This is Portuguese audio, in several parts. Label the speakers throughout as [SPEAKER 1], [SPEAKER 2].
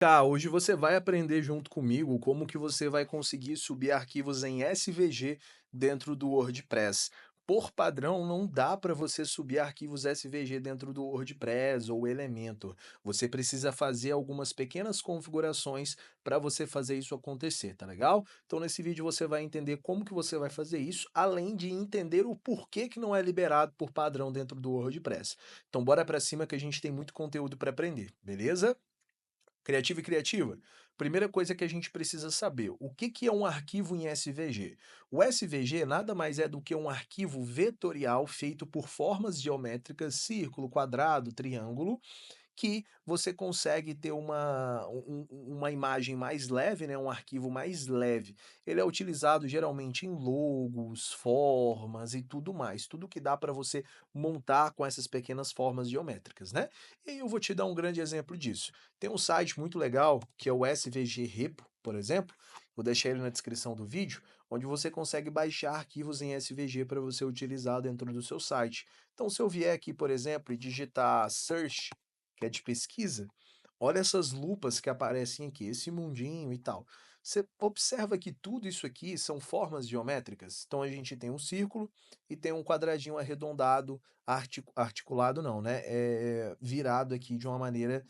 [SPEAKER 1] Tá, hoje você vai aprender junto comigo como que você vai conseguir subir arquivos em SVG dentro do WordPress. Por padrão, não dá para você subir arquivos SVG dentro do WordPress ou Elementor. Você precisa fazer algumas pequenas configurações para você fazer isso acontecer, tá legal? Então nesse vídeo você vai entender como que você vai fazer isso, além de entender o porquê que não é liberado por padrão dentro do WordPress. Então bora para cima que a gente tem muito conteúdo para aprender, beleza? Criativa e criativa? Primeira coisa que a gente precisa saber, o que que é um arquivo em SVG? O SVG nada mais é do que um arquivo vetorial feito por formas geométricas, círculo, quadrado, triângulo, que você consegue ter uma imagem mais leve, né, um arquivo mais leve. Ele é utilizado geralmente em logos, formas e tudo mais, tudo que dá para você montar com essas pequenas formas geométricas, né. E aí eu vou te dar um grande exemplo disso. Tem um site muito legal, que é o SVG Repo, por exemplo, vou deixar ele na descrição do vídeo, onde você consegue baixar arquivos em SVG para você utilizar dentro do seu site. Então se eu vier aqui, por exemplo, e digitar search, que é de pesquisa, olha essas lupas que aparecem aqui, esse mundinho e tal. Você observa que tudo isso aqui são formas geométricas. Então a gente tem um círculo e tem um quadradinho arredondado, articulado não, né? Virado aqui de uma maneira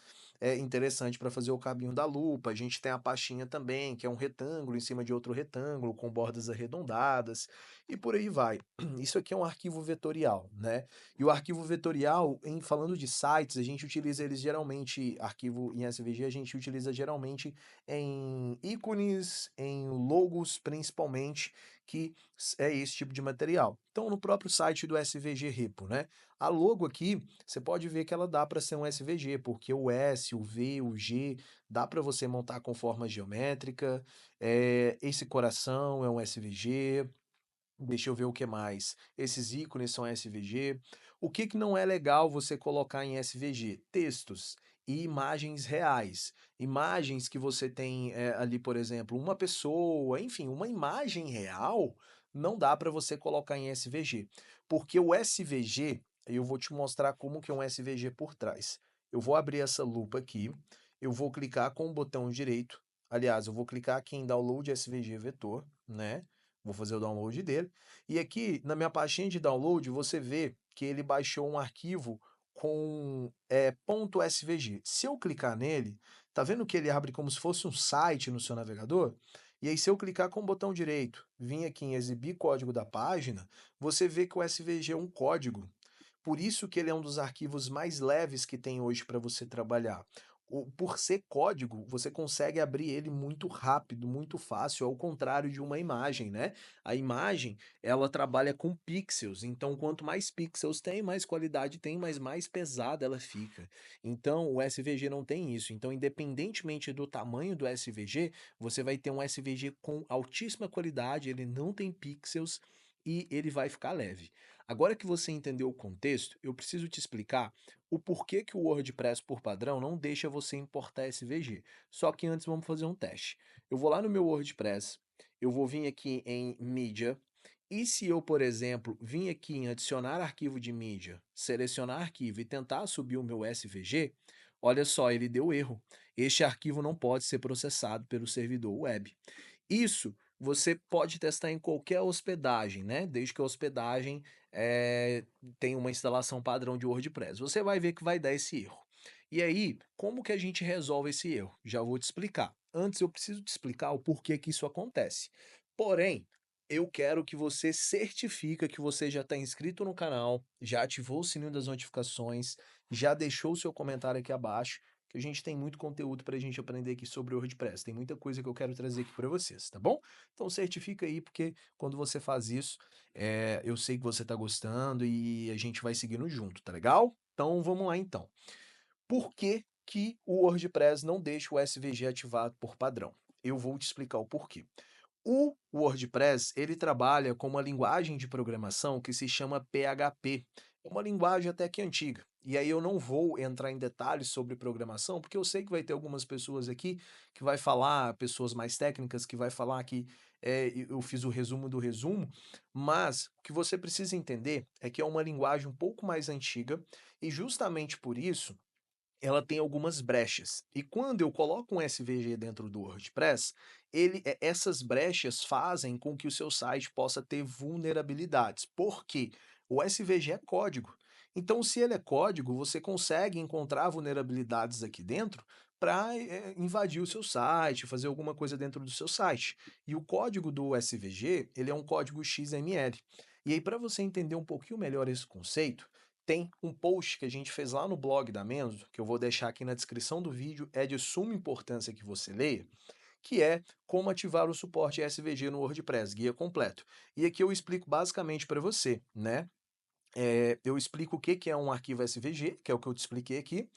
[SPEAKER 1] interessante para fazer o caminho da lupa. A gente tem a pastinha também, que é um retângulo em cima de outro retângulo, com bordas arredondadas, e por aí vai. Isso aqui é um arquivo vetorial, né? E o arquivo vetorial, em falando de sites, a gente utiliza eles geralmente, arquivo em SVG, a gente utiliza geralmente em ícones, em logos principalmente, que é esse tipo de material. Então, no próprio site do SVG Repo, né? A logo aqui, você pode ver que ela dá para ser um SVG, porque o S, o V, o G, dá para você montar com forma geométrica. Esse coração é um SVG. Deixa eu ver o que mais. Esses ícones são SVG. O que que não é legal você colocar em SVG? Textos e imagens reais. Imagens que você tem ali, por exemplo, uma pessoa, enfim, uma imagem real, não dá para você colocar em SVG. Porque o SVG, eu vou te mostrar como que é um SVG por trás. Eu vou abrir essa lupa aqui, eu vou clicar com o botão direito. Aliás, eu vou clicar aqui em Download SVG Vetor, né? Vou fazer o download dele. E aqui na minha pastinha de download você vê que ele baixou um arquivo com .svg. Se eu clicar nele, tá vendo que ele abre como se fosse um site no seu navegador? E aí se eu clicar com o botão direito, vir aqui em exibir código da página, você vê que o SVG é um código. Por isso que ele é um dos arquivos mais leves que tem hoje para você trabalhar. Por ser código, você consegue abrir ele muito rápido, muito fácil, ao contrário de uma imagem, né? A imagem, ela trabalha com pixels, então quanto mais pixels tem, mais qualidade tem, mas mais pesada ela fica. Então o SVG não tem isso. Então, independentemente do tamanho do SVG, você vai ter um SVG com altíssima qualidade, ele não tem pixels e ele vai ficar leve. Agora que você entendeu o contexto, eu preciso te explicar o porquê que o WordPress por padrão não deixa você importar SVG. Só que antes vamos fazer um teste. Eu vou lá no meu WordPress, eu vou vir aqui em mídia, e se eu, por exemplo, vim aqui em adicionar arquivo de mídia, selecionar arquivo e tentar subir o meu SVG, olha só, ele deu erro. Este arquivo não pode ser processado pelo servidor web. Isso você pode testar em qualquer hospedagem, né? Desde que a hospedagem tenha uma instalação padrão de WordPress. Você vai ver que vai dar esse erro. E aí, como que a gente resolve esse erro? Já vou te explicar. Antes, eu preciso te explicar o porquê que isso acontece. Porém, eu quero que você certifica que você já está inscrito no canal, já ativou o sininho das notificações, já deixou o seu comentário aqui abaixo, que a gente tem muito conteúdo para a gente aprender aqui sobre o WordPress. Tem muita coisa que eu quero trazer aqui para vocês, tá bom? Então certifica aí, porque quando você faz isso, eu sei que você está gostando e a gente vai seguindo junto, tá legal? Então vamos lá então. Por que que o WordPress não deixa o SVG ativado por padrão? Eu vou te explicar o porquê. O WordPress, ele trabalha com uma linguagem de programação que se chama PHP. É uma linguagem até que antiga. E aí eu não vou entrar em detalhes sobre programação, porque eu sei que vai ter algumas pessoas aqui que vai falar, pessoas mais técnicas que vai falar que eu fiz o resumo do resumo, mas o que você precisa entender é que é uma linguagem um pouco mais antiga e justamente por isso ela tem algumas brechas. E quando eu coloco um SVG dentro do WordPress, essas brechas fazem com que o seu site possa ter vulnerabilidades. Por quê? O SVG é código. Então, se ele é código, você consegue encontrar vulnerabilidades aqui dentro para invadir o seu site, fazer alguma coisa dentro do seu site. E o código do SVG, ele é um código XML. E aí, para você entender um pouquinho melhor esse conceito, tem um post que a gente fez lá no blog da Menzo, que eu vou deixar aqui na descrição do vídeo, é de suma importância que você leia, que é como ativar o suporte SVG no WordPress, guia completo. E aqui eu explico basicamente para você, né? Eu explico o que que é um arquivo SVG, que é o que eu te expliquei aqui,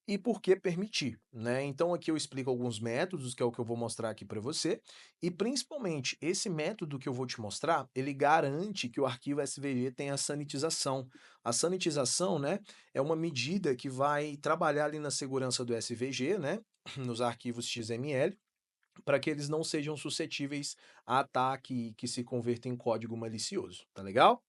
[SPEAKER 1] e por que permitir, né? Então aqui eu explico alguns métodos, que é o que eu vou mostrar aqui para você, e principalmente esse método que eu vou te mostrar, ele garante que o arquivo SVG tenha sanitização. A sanitização, né, é uma medida que vai trabalhar ali na segurança do SVG, né, nos arquivos XML, para que eles não sejam suscetíveis a ataque que se converta em código malicioso, tá legal?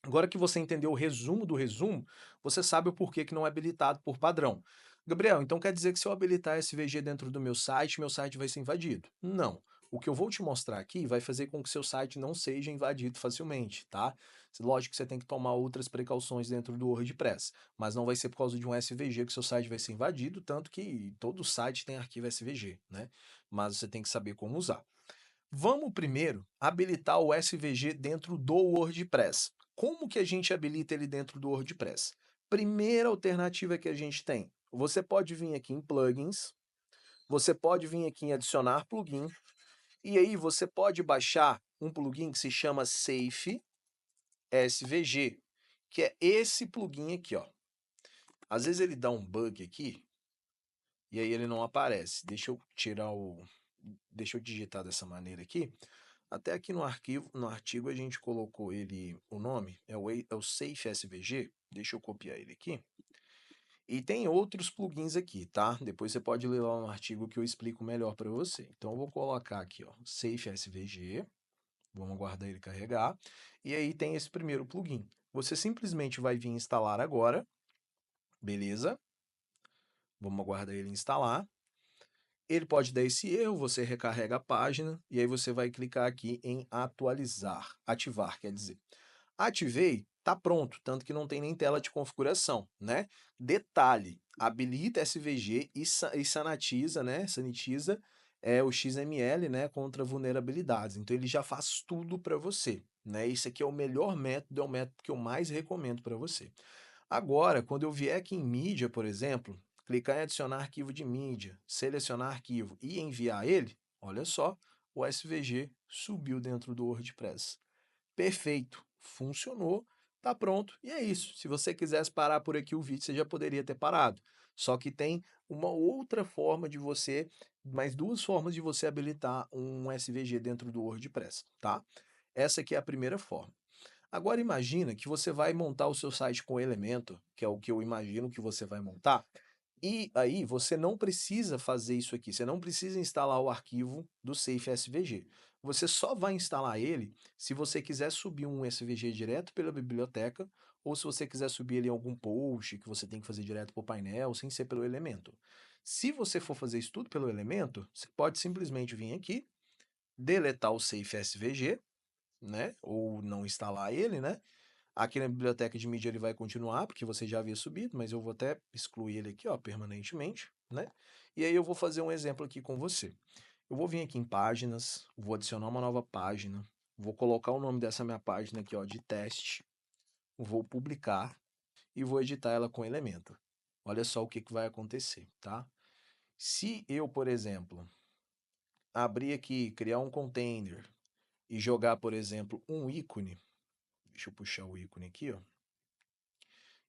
[SPEAKER 1] Agora que você entendeu o resumo do resumo, você sabe o porquê que não é habilitado por padrão. Gabriel, então quer dizer que se eu habilitar SVG dentro do meu site vai ser invadido? Não. O que eu vou te mostrar aqui vai fazer com que seu site não seja invadido facilmente, tá? Lógico que você tem que tomar outras precauções dentro do WordPress, mas não vai ser por causa de um SVG que seu site vai ser invadido, tanto que todo site tem arquivo SVG, né? Mas você tem que saber como usar. Vamos primeiro habilitar o SVG dentro do WordPress. Como que a gente habilita ele dentro do WordPress? Primeira alternativa que a gente tem, você pode vir aqui em plugins, você pode vir aqui em adicionar plugin, e aí você pode baixar um plugin que se chama Safe SVG, que é esse plugin aqui, ó. Às vezes ele dá um bug aqui, e aí ele não aparece. Deixa eu digitar dessa maneira aqui. Até aqui no artigo a gente colocou ele, o nome é o Safe SVG. Deixa eu copiar ele aqui. E tem outros plugins aqui, tá? Depois você pode ler lá no artigo que eu explico melhor para você. Então eu vou colocar aqui, ó, Safe SVG. Vamos aguardar ele carregar. E aí tem esse primeiro plugin. Você simplesmente vai vir instalar agora, beleza? Vamos aguardar ele instalar. Ele pode dar esse erro, você recarrega a página e aí você vai clicar aqui em atualizar, ativar, quer dizer. Ativei, tá pronto, tanto que não tem nem tela de configuração, né? Detalhe, habilita SVG e sanitiza, né? Sanitiza o XML, né, contra vulnerabilidades. Então ele já faz tudo para você, né? Esse aqui é o melhor método, é o método que eu mais recomendo para você. Agora, quando eu vier aqui em mídia, por exemplo, clicar em adicionar arquivo de mídia, selecionar arquivo e enviar ele, olha só, o SVG subiu dentro do WordPress. Perfeito, funcionou, tá pronto, e é isso. Se você quisesse parar por aqui o vídeo, você já poderia ter parado. Só que tem uma outra forma de você, mais duas formas de você habilitar um SVG dentro do WordPress, tá? Essa aqui é a primeira forma. Agora imagina que você vai montar o seu site com Elementor, que é o que eu imagino que você vai montar, e aí você não precisa fazer isso aqui, você não precisa instalar o arquivo do Safe SVG. Você só vai instalar ele se você quiser subir um SVG direto pela biblioteca ou se você quiser subir ele em algum post que você tem que fazer direto para o painel, sem ser pelo Elementor. Se você for fazer isso tudo pelo Elementor, você pode simplesmente vir aqui, deletar o Safe SVG, né? Ou não instalar ele, né? Aqui na biblioteca de mídia ele vai continuar, porque você já havia subido, mas eu vou até excluir ele aqui, ó, permanentemente, né? E aí eu vou fazer um exemplo aqui com você. Eu vou vir aqui em páginas, vou adicionar uma nova página, vou colocar o nome dessa minha página aqui, ó, de teste, vou publicar e vou editar ela com Elementor. Olha só o que que vai acontecer, tá? Se eu, por exemplo, abrir aqui, criar um container e jogar, por exemplo, um ícone, deixa eu puxar o ícone aqui, ó,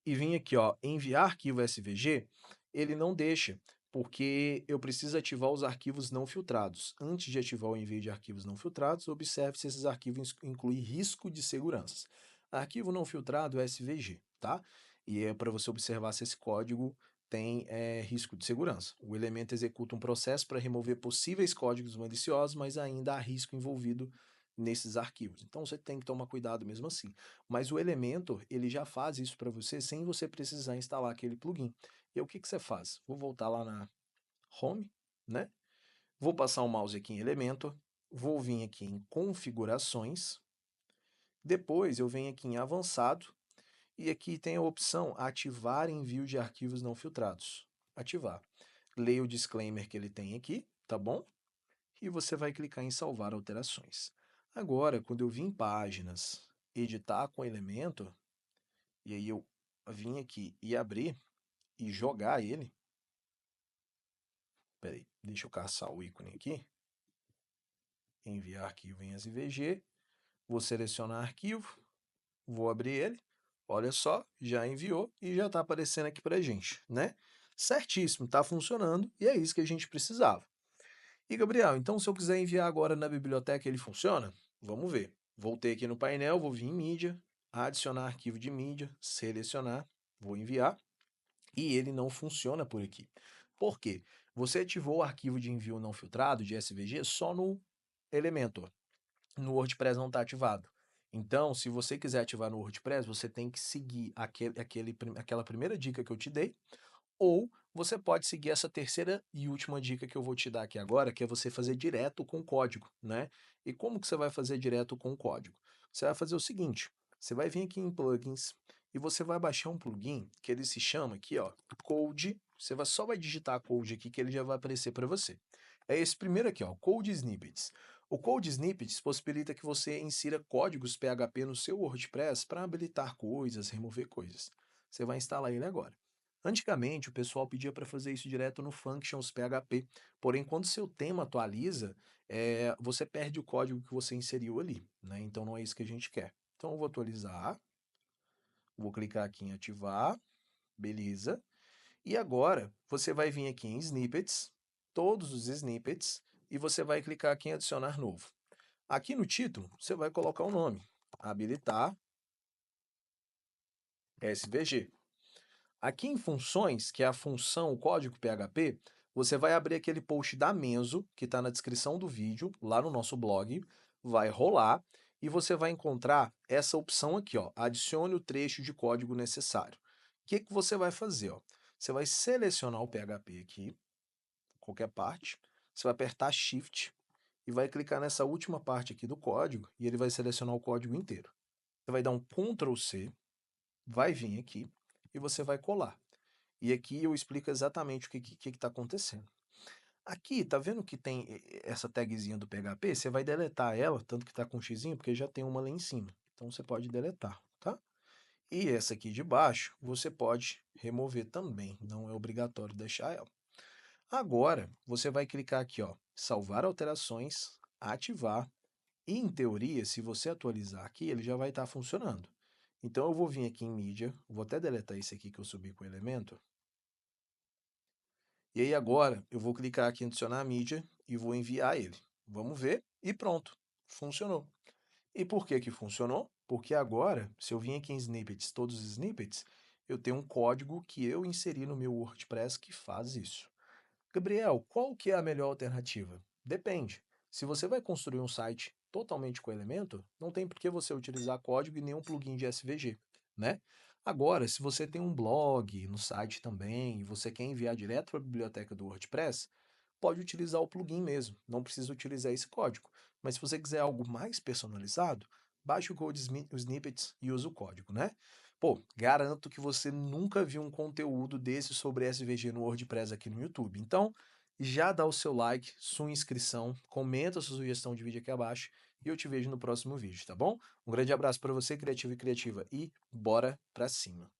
[SPEAKER 1] e vim aqui, ó, enviar arquivo SVG, ele não deixa, porque eu preciso ativar os arquivos não filtrados. Antes de ativar o envio de arquivos não filtrados, observe se esses arquivos incluem risco de segurança. Arquivo não filtrado é SVG, tá? E é para você observar se esse código tem risco de segurança. O elemento executa um processo para remover possíveis códigos maliciosos, mas ainda há risco envolvido nesses arquivos. Então você tem que tomar cuidado mesmo assim. Mas o Elementor, ele já faz isso para você sem você precisar instalar aquele plugin. E aí o que que você faz? Vou voltar lá na Home, né? Vou passar o mouse aqui em Elementor, vou vir aqui em Configurações, depois eu venho aqui em Avançado, e aqui tem a opção Ativar envio de arquivos não filtrados. Ativar. Leia o disclaimer que ele tem aqui, tá bom? E você vai clicar em Salvar alterações. Agora, quando eu vim em Páginas, Editar com Elementor, e aí eu vim aqui e abrir e jogar ele. Peraí, deixa eu caçar o ícone aqui. Enviar arquivo em SVG. Vou selecionar arquivo, vou abrir ele. Olha só, já enviou e já está aparecendo aqui para a gente, né? Certíssimo, está funcionando e é isso que a gente precisava. E Gabriel, então se eu quiser enviar agora na biblioteca, ele funciona? Vamos ver. Voltei aqui no painel, vou vir em mídia, adicionar arquivo de mídia, selecionar, vou enviar e ele não funciona por aqui. Por quê? Você ativou o arquivo de envio não filtrado de SVG só no Elementor. No WordPress não está ativado. Então, se você quiser ativar no WordPress, você tem que seguir aquela primeira dica que eu te dei, ou você pode seguir essa terceira e última dica que eu vou te dar aqui agora, que é você fazer direto com o código, né? E como que você vai fazer direto com o código? Você vai fazer o seguinte, você vai vir aqui em Plugins e você vai baixar um plugin que ele se chama aqui, ó, Code. Só vai digitar Code aqui que ele já vai aparecer para você. É esse primeiro aqui, ó, Code Snippets. O Code Snippets possibilita que você insira códigos PHP no seu WordPress para habilitar coisas, remover coisas. Você vai instalar ele agora. Antigamente, o pessoal pedia para fazer isso direto no Functions PHP, porém, quando seu tema atualiza, você perde o código que você inseriu ali, né? Então, não é isso que a gente quer. Então, eu vou atualizar, vou clicar aqui em ativar, beleza. E agora, você vai vir aqui em Snippets, todos os snippets, e você vai clicar aqui em adicionar novo. Aqui no título, você vai colocar o nome, habilitar SVG. Aqui em funções, que é a função o código PHP, você vai abrir aquele post da Menzo, que está na descrição do vídeo, lá no nosso blog, vai rolar, e você vai encontrar essa opção aqui, ó, adicione o trecho de código necessário. O que que você vai fazer? Ó? Você vai selecionar o PHP aqui, qualquer parte, você vai apertar Shift e vai clicar nessa última parte aqui do código, e ele vai selecionar o código inteiro. Você vai dar um Ctrl C, vai vir aqui, e você vai colar. E aqui eu explico exatamente o que está acontecendo. Aqui, tá vendo que tem essa tagzinha do PHP? Você vai deletar ela, tanto que está com um xizinho, porque já tem uma lá em cima. Então você pode deletar, tá? E essa aqui de baixo, você pode remover também, não é obrigatório deixar ela. Agora, você vai clicar aqui, ó, salvar alterações, ativar, e em teoria, se você atualizar aqui, ele já vai estar funcionando. Então eu vou vir aqui em mídia, vou até deletar esse aqui que eu subi com o Elementor. E aí agora eu vou clicar aqui em adicionar a mídia e vou enviar ele. Vamos ver e pronto, funcionou. E por que que funcionou? Porque agora, se eu vim aqui em snippets, todos os snippets, eu tenho um código que eu inseri no meu WordPress que faz isso. Gabriel, qual que é a melhor alternativa? Depende. Se você vai construir um site totalmente com Elementor, não tem por que você utilizar código e nenhum plugin de SVG, né? Agora, se você tem um blog no site também e você quer enviar direto para a biblioteca do WordPress, pode utilizar o plugin mesmo, não precisa utilizar esse código. Mas se você quiser algo mais personalizado, baixe o Code Snippets e use o código, né? Pô, garanto que você nunca viu um conteúdo desse sobre SVG no WordPress aqui no YouTube. Então, já dá o seu like, sua inscrição, comenta sua sugestão de vídeo aqui abaixo e eu te vejo no próximo vídeo, tá bom? Um grande abraço para você, criativo e criativa, e bora pra cima!